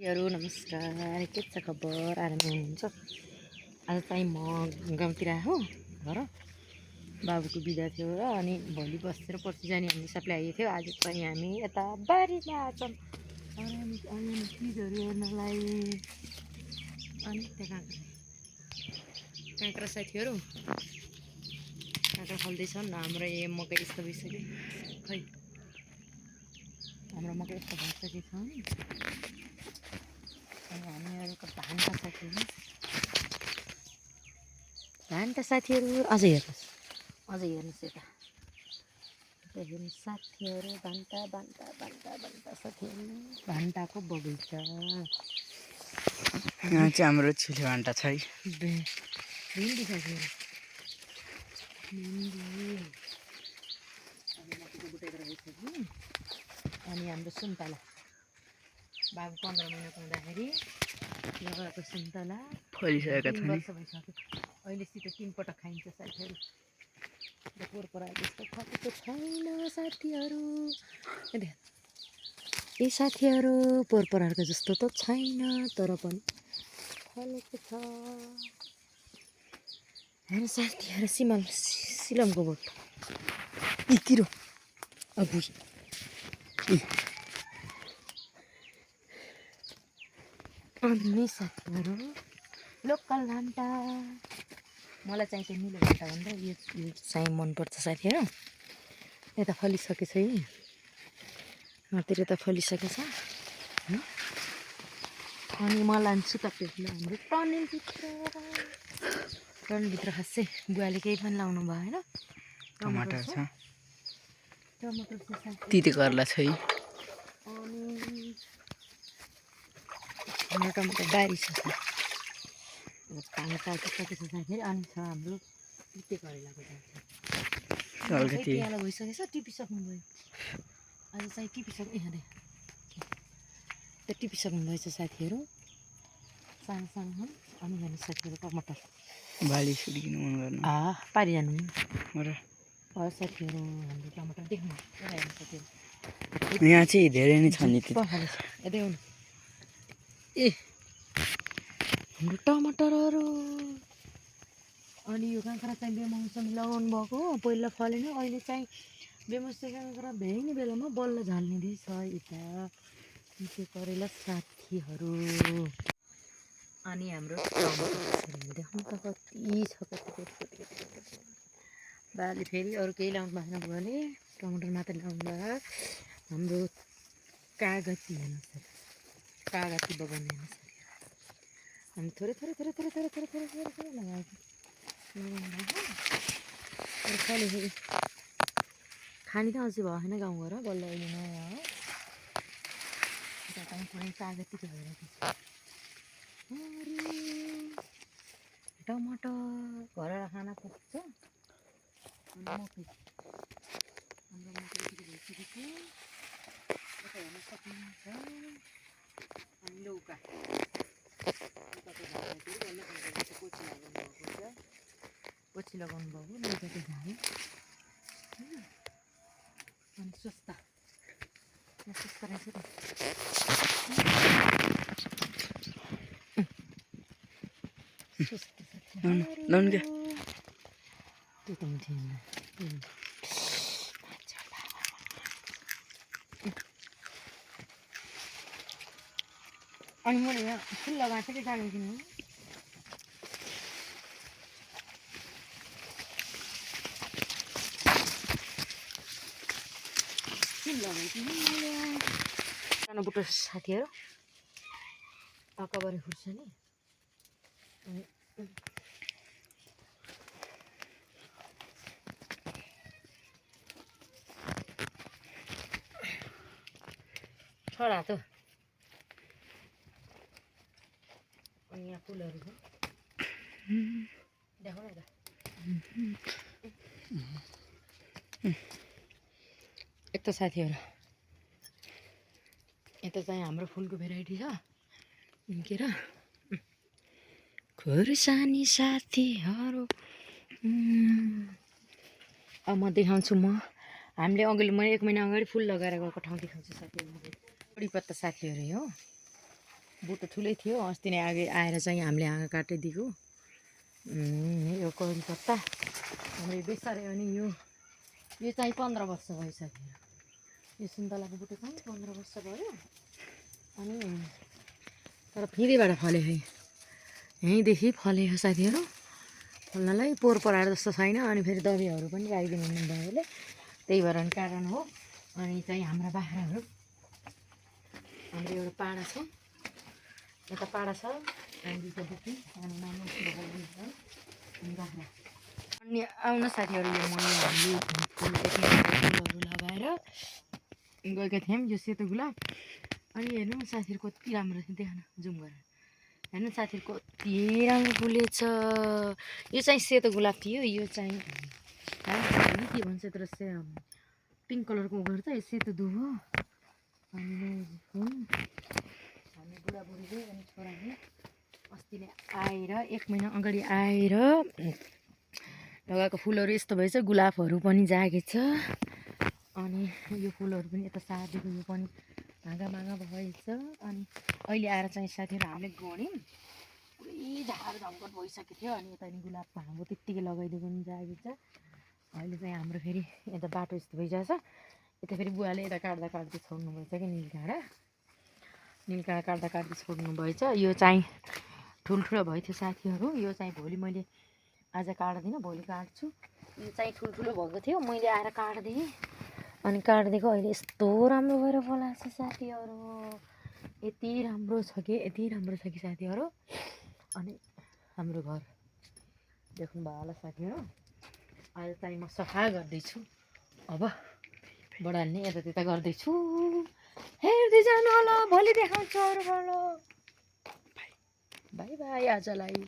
नमस्कार, के छ खबर? आरामै हुनुहुन्छ? आज चाहिँ म गाउँतिर आएको घर बाबुको बिदा थियो र अनि भोलि बसेर पर्सि जाने हामी सबले आएको थियो। आज चाहिँ हामी यता बारीमा छौँ चिजहरू हेर्नलाई। अनि त्यहाँ काँक्रा साथीहरू काँक्रा फल्दैछन्। हाम्रो यो मकै यस्तो भइसक्यो, खै हाम्रो मकै यस्तो भइसकेको छ नि। अनि हामीहरूको धानका साथीहरू अझै हेर्नुहोस् यता हेर्नुहोस् साथीहरू भान्टा साथीहरू भान्टाको बगैँचा। यहाँ चाहिँ हाम्रो छिले भान्टा छ है। भिन्डी साथीहरू अनि हाम्रो सुन्तला बाबु 15 महिनाको हुँदाखेरि लगाएको सुन्तला फलिसकेका 3 छन्। वर्ष भइसक्यो। अहिलेसित 3 पटक खाइन्छ साथीहरू। पोरपरा जस्तो फलेको छैन साथीहरू। ए साथीहरू पोरपराहरूको जस्तो त छैन तर पनि फलेको छ। हेर्नु साथीहरू सिलमको बोट यतिरो अबु अनि साथीहरू लोकल भान्टा मलाई चाहिँ त्यो निलो भान्टा भन्दा यो चाहिँ मनपर्छ साथीहरू। यता फलिसकेको छ है, यहाँतिर त फलिसकेको छ। अनि म लान्छु तपाईँहरूले हाम्रो टनलभित्र खासै बुवाले केही पनि लाउनु भयो होइन। टमाटर छ, टमाटर छ तिते कर्ला छ है। अनि हाम्रो टमाटर बारी छ पानी पाकिसकेको छ साथीहरू। अनि छ हाम्रो तिते करेलाको अलिकति पियाला भइसकेको छ, टिपिसक्नुभयो। आज चाहिँ टिपिसक्नु त्यो टिपिसक्नु भएछ साथीहरू सानो सानो। अनि हेर्नु साथीहरू टमाटर बाली सुडिकिनु मन गर्नु पारिजानु र साथीहरू हाम्रो टमाटर देख्नु हेर्नु साथीहरू। यहाँ चाहिँ धेरै नै छ नि यतै आउनु। ए हाम्रो टमाटरहरू अनि यो काँक्रा चाहिँ बेमौसमी लगाउनु भएको हो। पहिला फलेन, अहिले चाहिँ बेमौसमी काँक्रा भेट्ने बेलामा बल्ल झाल्ने रहेछ यता तिते करेला साथीहरू। अनि हाम्रो टमाटर देख्नु त कति छ, कति बाले फेरि अरू केही ल्याउनु भएको छैन बुवाले, टमाटर मात्रै ल्याउनु भयो। हाम्रो कागती हेर्नुहोस्, कागती बगान हेर्नुहोस् हामी थोरै लगाएको फल्यो फेरि खाने त अझै भयो होइन गाउँघर बल्ल अहिले नयाँ हो। यता पनि कागतीको भइरहेको छ। टमाटर घर खाना पुग्छ। अनि मकै हाम्रो मकैतिर भइसकेको यता हेर्न सक्नुहुन्छ। अनि लौका पछि लगाउनु भएको लौकाको झार। अनि सस्ता रहेछ त। लाउनु क्या त्यो त हुन्थ्यो अनि मैले यहाँ फुल लगाएको थिएँ कि जानु किन्नु फुल लगाइदिनु सानो बुटो साथीहरू अकबरे खुर्सानी। अनि छोडा त अनि यहाँ फुलहरू छ देखाउन त। यता साथीहरू यता चाहिँ हाम्रो फुलको भेराइटी छ के र खुर्सानी साथीहरू। अब म देखाउँछु हामीले अघि मैले 1 महिना अगाडि फुल लगाएर गएको ठाउँ देखाउँछु साथीहरू। कडी पत्ता साथीहरू हो बुट्टा ठुलै थियो अस्ति नै आएर चाहिँ हामीले हाँगा काटिदिएको यो कडी पत्ता हाम्रो यो बेसारे अनि यो चाहिँ 15 वर्ष भइसक्यो यो सुन्तलाको बुट्टा चाहिँ 15 वर्ष भयो अनि तर फेरिबाट फल्यो है यहीँदेखि फलेको साथीहरू फल्नलाई पोहोर पराएर जस्तो छैन अनि फेरि दबाईहरू पनि राखिदिनु हुने भाइले त्यही भएर कारण हो अनि चाहिँ हाम्रा बाख्राहरू हाम्रो एउटा पाडा छ यता पाडा छ अनि दुईवटा बुट्टी अनि मामु अनि बाख्रा अनि आउन साथीहरू यो मैले हामीले फुलहरू लगाएर गएका थियौँ यो सेतो गुलाब अनि हेर्नु साथीहरू कति राम्रो थियो देख्न जुम गरेर हेर्नु साथीहरू कति राम्रो फुलेछ यो चाहिँ सेतो गुलाब थियो यो चाहिँ के भन्छ तर पिङ्क कलरको गर्छ यो सेतो दुबो अनि हामी बुढाबुढीले अनि छोराले अस्ति नै आएर 1 महिना अगाडि आएर लगाएको फुलहरू यस्तो भएछ गुलाबहरू पनि जागेछ अनि यो फुलहरू पनि यता सार्दिएको यो पनि भाँगा भएछ अनि अहिले आएर चाहिँ साथीहरू हामीले गऱ्यौँ पुरै झार झङ्कट भइसकेको थियो अनि यता गुलाब भाँगो त्यत्तिकै लगाइदिएको पनि जागेछ अहिले चाहिँ हाम्रो फेरि यता बाटो यस्तो भइरहेछ यता फेरि बुवाले यता काट्दै छोड्नु भएछ कि निलकाँडा काट्दै छोड्नु भएछ यो चाहिँ ठुल्ठुलो भयो साथीहरू यो चाहिँ भोलि मैले आज काट्दिनँ भोलि काट्छु यो चाहिँ ठुल्ठुलो भएको थियो मैले आएर काटिदिएँ अनि काटिदिएको अहिले यस्तो राम्रो भएर फलाएको छ साथीहरू यति राम्रो छ कि साथीहरू अनि हाम्रो घर देख्नुभयो होला साथीहरू अहिले चाहिँ म सफा गर्दैछु अब बडाल्ने यतात्यता गर्दैछु हेर्दै जानु होला भोलि देखाउँछु अरूबाट बाई बाई आजलाई